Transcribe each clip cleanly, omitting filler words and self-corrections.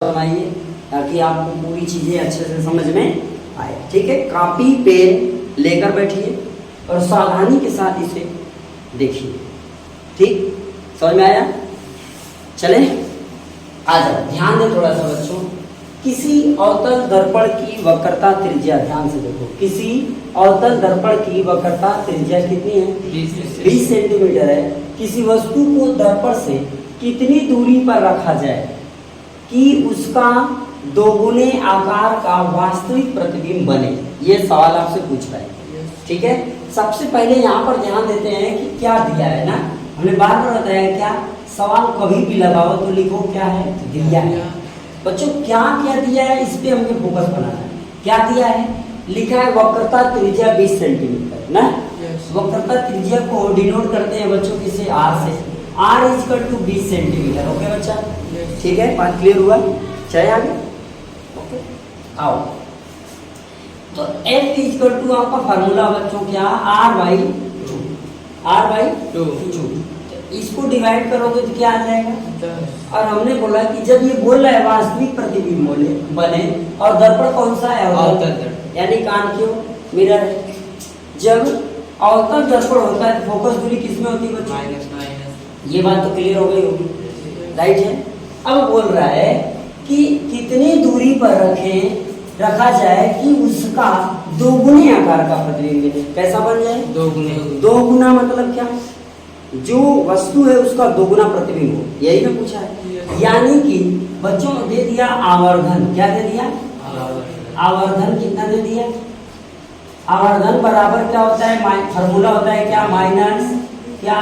बनाइए ताकि आपको पूरी चीज़ें अच्छे से समझ में आए। ठीक है, कॉपी पेन लेकर बैठिए और सावधानी के साथ इसे देखिए। ठीक, समझ में आया? चले आ जाओ, ध्यान दें थोड़ा सा बच्चों। किसी अवतल दर्पण की वक्रता त्रिज्या, ध्यान से देखो, किसी अवतल दर्पण की वक्रता त्रिज्या कितनी है? 20 सेंटीमीटर है। किसी वस्तु को दर्पण से कितनी दूरी पर रखा जाए कि उसका दोगुने आकार का वास्तविक प्रतिबिंब बने? ये सवाल आपसे पूछ रहा है। ठीक है, सबसे पहले यहाँ पर ध्यान देते हैं कि क्या दिया है ना। हमने बार बार बताया क्या, सवाल कभी भी लगाओ तो लिखो क्या है, दिया है। बच्चों क्या क्या दिया है, इस पे हमें फोकस बनाना है। क्या दिया है? लिखा है वक्रता त्रिज्या 20 सेंटीमीटर ना। वक्रता त्रिज्या को डिनोट करते हैं बच्चों किसे? आर से। R equal to 20 centimetre. Okay बच्चा, ठीक है, बात क्लियर हुआ? चले आगे। ओके, आओ। तो F इक्वल टू आपका फार्मूला बच्चों क्या? R by 2। इसको डिवाइड करोगे तो क्या आ जाएगा? और हमने बोला कि जब ये बोल रहा है वास्तविक प्रतिबिंब बने और दर्पण कौन सा है? अवतल, यानी कान क्यों मिरर है। जब अवतल दर्पण होता है तो फोकस दूरी किसमें होती है बच्चों? ये बात तो क्लियर हो गई होगी, राइट है। अब बोल रहा है कि कितनी दूरी पर रखा जाए कि उसका दोगुने आकार का प्रतिबिंब बने। कैसा बन जाए? दोगुना मतलब क्या? जो वस्तु है उसका दोगुना प्रतिबिंब हो, यही ना पूछा है। यानी कि बच्चों ने दे दिया आवर्धन। क्या दे दिया? आवर्धन कितना दे दिया? आवर्धन बराबर क्या होता है? फार्मूला होता है क्या? माइनस क्या?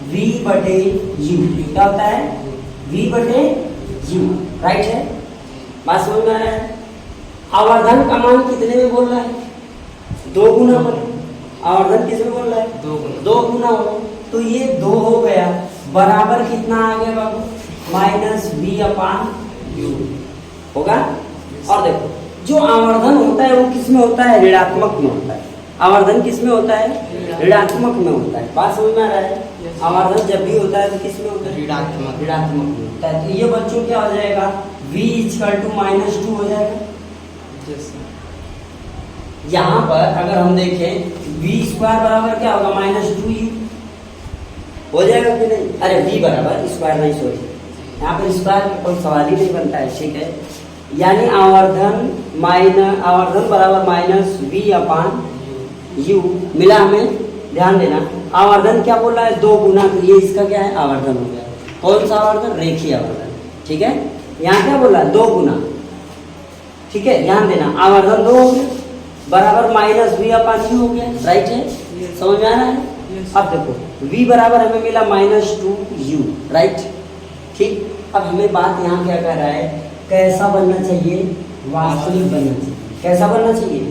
V बटे U। क्या होता है? V बटे U, राइट है। बात समझ में आ रहा है? आवर्धन का मान कितने में बोल रहा है? 2 गुना बोले। आवर्धन किसमें बोल रहा है? 2 गुना हो, तो ये 2 हो गया, बराबर कितना आ गया बाबू? माइनस V अपान U होगा। और देखो, जो आवर्धन होता है वो किसमें होता है? ऋणात्मक में होता है। आवर्धन किसमें होता है? ऋणात्मक में होता है। बात समझ में आ रहा है? आवर्धन जब भी होता है तो किसमें होता है? ऋणात्मक में होता है। तो ये बच्चों क्या हो जाएगा? V इक्वल टू -2 हो जाएगा। यहाँ पर अगर हम देखें V स्क्वायर बराबर क्या होगा? -2U हो जाएगा कि नहीं? अरे V बराबर स्क्वायर नहीं, सॉरी, यहाँ पर स्क्वायर का कोई सवाल ही नहीं बनता है। ठीक है, यानी आवर्धन बराबर -V अपान U मिला। हमें ध्यान देना, आवर्धन क्या बोल रहा है? 2 गुना, तो ये इसका क्या है? आवर्धन हो गया। कौन सा आवर्धन? रेखीय आवर्धन। ठीक है, यहाँ क्या बोल रहा है? 2 गुना। ठीक है, ध्यान देना, आवर्धन 2 हो गया बराबर -V अपान U हो गया, राइट है। समझ में आ रहा है? अब देखो V बराबर हमें मिला -2U, राइट। ठीक, अब हमें बात यहाँ क्या कह रहा है? कैसा बनना चाहिए? वास्तविक बनना चाहिए। कैसा बनना चाहिए?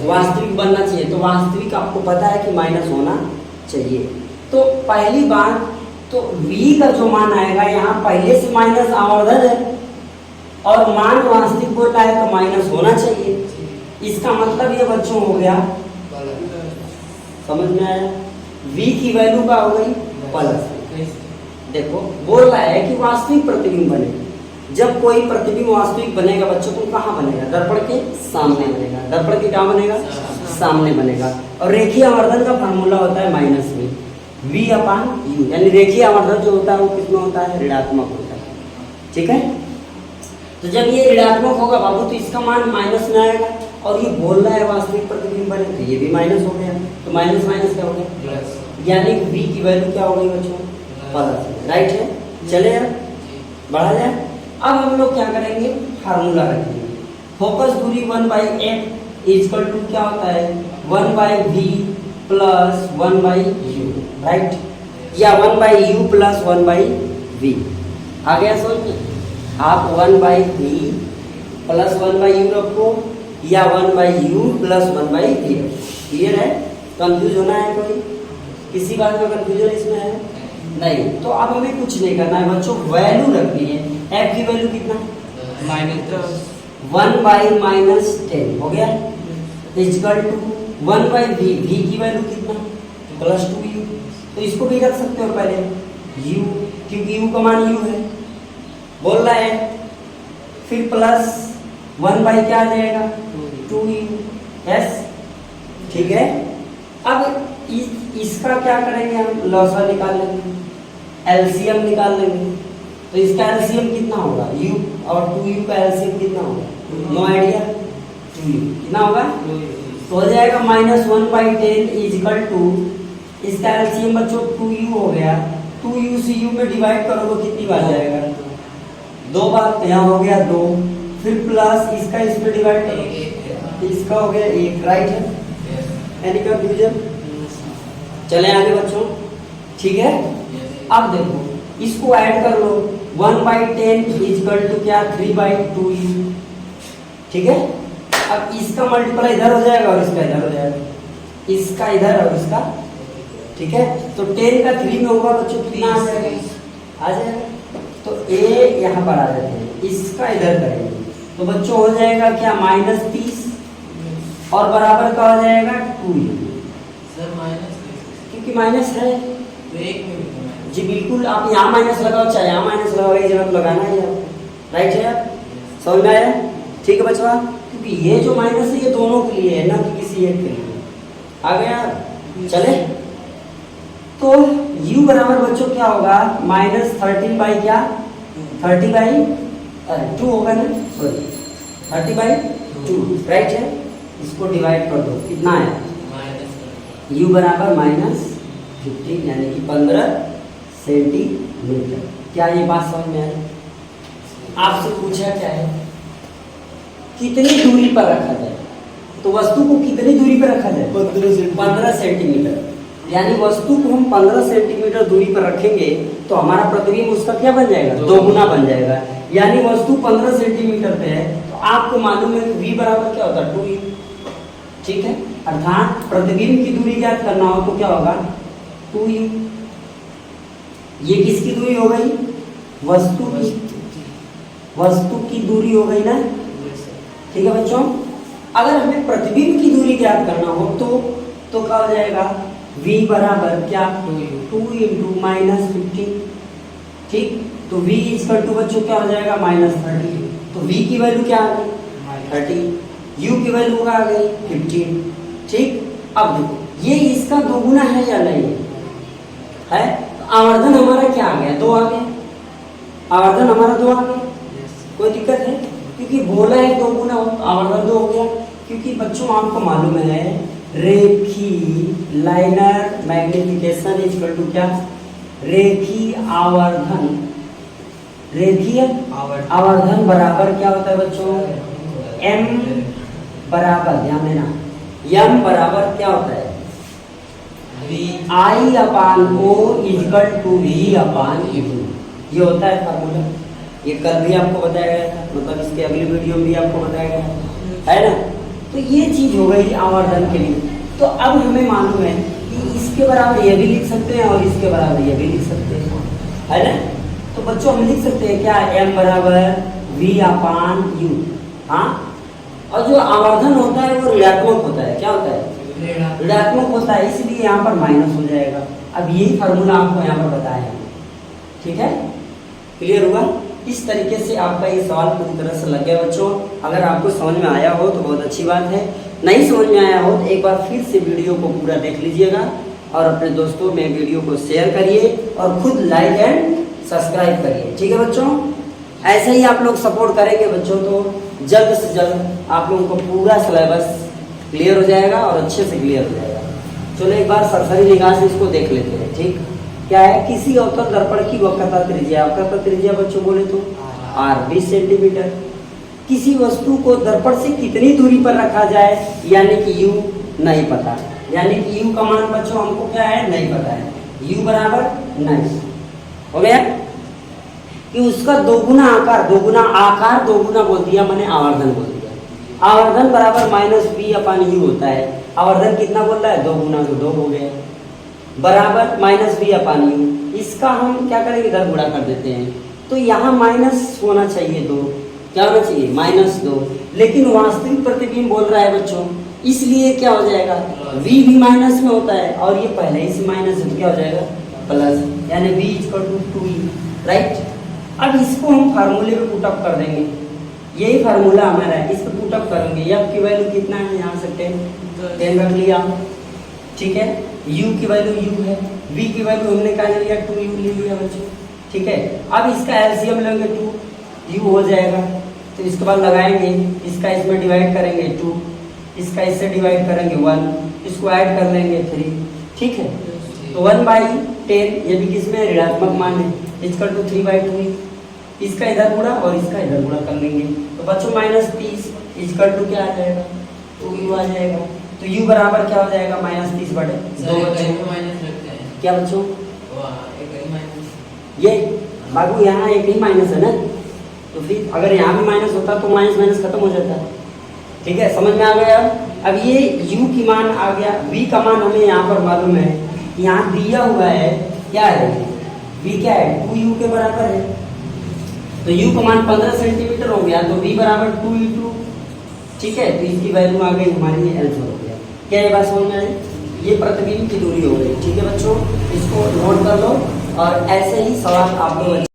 वास्तविक बनना चाहिए। तो वास्तविक आपको पता है कि माइनस होना चाहिए। तो पहली बात तो V का जो मान आएगा यहाँ पहले से माइनस आवर्धन है और मान वास्तविक बोलता है तो माइनस होना चाहिए। इसका मतलब ये बच्चों हो गया, समझ में आया? V की वैल्यू क्या हो गई? प्लस। देखो बोल रहा है कि वास्तविक प्रतिबिंब बने। जब कोई प्रतिबिंब वास्तविक बनेगा बच्चों को कहाँ बनेगा? दर्पण के सामने बनेगा। दर्पण के कहाँ बनेगा? सामने बनेगा। और रेखीय आवर्धन का फार्मूला होता है -V अपान U, यानी रेखीय आवर्धन जो होता है वो कितना होता है? ऋणात्मक होता है। ठीक है, तो जब ये ऋणात्मक होगा बाबू तो इसका मान माइनस में आएगा। और ये बोल रहा है वास्तविक प्रतिबिंब बने, तो ये भी माइनस हो गया। तो माइनस माइनस क्या हो गया? यानी V की वैल्यू क्या हो गई बच्चों? प्लस, राइट है। चले यार, बढ़ा जाए। अब हम लोग क्या करेंगे? फार्मूला रखेंगे। फोकस दूरी 1/f इक्वल टू क्या होता है? 1/v प्लस 1/u, राइट, या 1/u प्लस 1/v। आ गया समझ में? आप 1/v प्लस 1/u रखो या 1/u प्लस 1/v। क्लियर है? कंफ्यूज होना है कोई? किसी बात में कंफ्यूजन इसमें है नहीं? तो अब हमें कुछ नहीं करना है बच्चों, वैल्यू रखनी है। F की वैल्यू कितना? -1/-10 हो गया इक्वल टू 1/v। V की वैल्यू कितना? +2U। तो इसको भी रख सकते हो पहले U, क्योंकि U का मान U है। बोल रहा है फिर प्लस 1 बाई क्या आ जाएगा 2u। यस, ठीक है। अब इसका क्या करेंगे हम, लॉसा निकाल लेंगे, एलसीएम निकाल लेंगे। तो इसका एलसीएम कितना होगा, u और 2u का एलसीएम कितना होगा, नो आइडिया, 2u कितना होगा, तो हो जाएगा -1/10 इजिकल टू, इसका एलसीएम बच्चों 2u हो गया, 2u से u में डिवाइड करोगे कितनी बार जाएगा, 2 बार, यहाँ हो गया 2, फिर प्लस इसका इसमें डिवाइड करोगे, इसका हो गया 1, राइट है, एनी कंफ्यूजन। चले आगे बच्चों, ठीक है। अब देखो इसको ऐड कर लो, 1/10 इजिकल टू क्या 3/2u, ठीक है। अब इसका मल्टीप्लाई इधर हो जाएगा और इसका इधर हो जाएगा, इसका इधर और इसका, ठीक है। तो 10 का 3 में होगा बच्चों कितना आ जाएगा, आ जाएगा। तो a यहाँ पर आ जाते हैं, इसका इधर करेंगे तो बच्चों हो जाएगा क्या -30 और बराबर का हो जाएगा 2u, सर माइनस क्योंकि माइनस है तो एक में भी जी, बिल्कुल। आप यहाँ माइनस लगाओ चाहे यहाँ माइनस लगाओ, एक जगह तो लगाना ही है, राइट है, समझ में आया, ठीक है बच्चों। क्योंकि ये जो माइनस है ये दोनों के लिए है, ना कि किसी एक के लिए। आ गया, चले। तो u बराबर बच्चों क्या होगा, -13 बाई क्या 30/2 होगा ना, सॉरी 30/2, राइट है। इसको डिवाइड कर दो, कितना है, u बराबर -15 यानी कि 15 सेंटीमीटर। क्या ये बात समझ में आई? आपसे पूछा क्या है, कितनी दूरी पर रखा जाए, तो वस्तु को कितनी दूरी पर रखा जाए, 15 सेंटीमीटर। यानी वस्तु को हम 15 सेंटीमीटर दूरी पर रखेंगे तो हमारा प्रतिबिंब उसका क्या बन जाएगा, 2 गुना बन जाएगा। यानी वस्तु 15 सेंटीमीटर पे है तो आपको मालूम है v बराबर क्या होता है 2u, ठीक है। अर्थात प्रतिबिंब की दूरी ज्ञात करना हो तो क्या होगा 2u। ये किसकी दूरी हो गई, वस्तु की दूरी हो गई ना, ठीक है बच्चों। अगर हमें प्रतिबिंब की दूरी ज्ञात करना हो तो क्या हो जाएगा, v बराबर क्या 2 × -15, ठीक। तो v इक्वल टू बच्चों क्या हो जाएगा -30। तो v की वैल्यू क्या आ गई 30, u की वैल्यू क्या आ गई 15, ठीक। अब देखो ये इसका 2 गुना है या नहीं है, तो आवर्धन हमारा क्या आ गया, 2 आ गया, आवर्धन हमारा 2 आ गया, कोई दिक्कत है, क्योंकि बोला है 2 गुना आवर्धन 2 हो गया। क्योंकि बच्चों आपको मालूम है रेखी लाइनर मैग्निफिकेशन इक्वल टू क्या, रेखीय आवर्धन, रेखीय आवर्धन बराबर क्या होता है बच्चों, m बराबर, ध्यान देना, m बराबर क्या होता है I/O इक्वल टू V/U, ये होता है फार्मूला। ये कल भी आपको बताया गया था, मतलब इसके अगली वीडियो में भी आपको बताया गया है ना। तो ये चीज हो गई आवर्धन के लिए। तो अब हमें मालूम है कि इसके बराबर ये भी लिख सकते हैं और इसके बराबर ये भी लिख सकते हैं, है ना। तो बच्चों हम लिख सकते हैं क्या, m बराबर V/U, हाँ। और जो आवर्धन होता है वो ऋणात्मक होता है, क्या होता है, ऋणात्मक होता है, इसलिए यहाँ पर माइनस हो जाएगा। अब यही फार्मूला आपको यहाँ पर बताया है, ठीक है, क्लियर हुआ। इस तरीके से आपका ये सवाल पूरी तरह से लग गया बच्चों। अगर आपको समझ में आया हो तो बहुत अच्छी बात है, नहीं समझ में आया हो तो एक बार फिर से वीडियो को पूरा देख लीजिएगा और अपने दोस्तों में वीडियो को शेयर करिए और खुद लाइक एंड सब्सक्राइब करिए, ठीक है बच्चों। ऐसे ही आप लोग सपोर्ट करेंगे बच्चों तो जल्द से जल्द आप लोगों को पूरा सिलेबस क्लियर हो जाएगा और अच्छे से क्लियर हो जाएगा। चलो एक बार सरसरी निगाह से इसको देख लेते हैं, ठीक। क्या है, किसी अवतल दर्पण की वक्रता त्रिज्या, वक्रता त्रिज्या बच्चों बोले तो r 20 सेंटीमीटर। किसी वस्तु को दर्पण से कितनी दूरी पर रखा जाए, यानी कि u नहीं पता, यानी कि u का मान बच्चों हमको क्या है नहीं पता है, u बराबर नहीं हो गया कि उसका 2 गुना आकार, 2 गुना आकार 2 गुना बोल दिया, मैंने आवर्धन बोल दिया। आवर्धन बराबर -v/u होता है। आवर्धन कितना बोल रहा है, 2 गुना तो 2 हो गया, बराबर -v/u। इसका हम क्या करेंगे, इधर गुणा कर देते हैं, तो यहाँ माइनस होना चाहिए 2, क्या होना चाहिए -2, लेकिन वास्तविक प्रतिबिंब बोल रहा है बच्चों, इसलिए क्या हो जाएगा, v भी माइनस में होता है और ये पहले ही से माइनस है तो क्या हो जाएगा प्लस, यानी v = 2e, राइट। अब इसको हम फार्मूले में पुट अप कर देंगे, यही फार्मूला हमारा है, इसको पुट अप करेंगे। एफ की वैल्यू कितना है, यहाँ से 10 रख लिया, ठीक है। u की वैल्यू u है, v की वैल्यू हमने कहा लिया 2u ले लिया बच्चों, ठीक है। अब इसका एलसीएम लेंगे 2u हो जाएगा, तो इसके बाद लगाएंगे, इसका इसमें डिवाइड करेंगे 2, इसका इससे डिवाइड करेंगे 1, इसको ऐड कर लेंगे 3, ठीक है। तो 1/10 ये भी किसमें ऋणात्मक मान है, इक्वल टू 3/2, इसका इधर गुणा और इसका इधर गुणा कर लेंगे। तो बच्चों -30 इक्वल टू क्या आ जाएगा, 2u आ जाएगा। तो u बराबर क्या हो जाएगा, -30/2 बच्चों। माइनस रखते हैं क्या बच्चों, एक ही माइनस। ये बाबू यहाँ एक ही माइनस है ना, तो फिर अगर यहाँ भी माइनस होता तो माइनस माइनस खत्म हो जाता, ठीक है। समझ में आ गया। अब ये u की मान आ गया, v का मान हमें यहाँ पर मालूम है, यहाँ दिया हुआ है क्या है, v क्या है 2u के बराबर है। तो u का मान 15 सेंटीमीटर हो गया, तो v बराबर 2 ठीक है। तो इसकी वैल्यू आ गई हमारी आंसर हो गया। क्या ये बात समझ में आई, ये प्रतिबिंब की दूरी हो गई, ठीक है बच्चों। इसको नोट कर लो और ऐसे ही सवाल आप लोग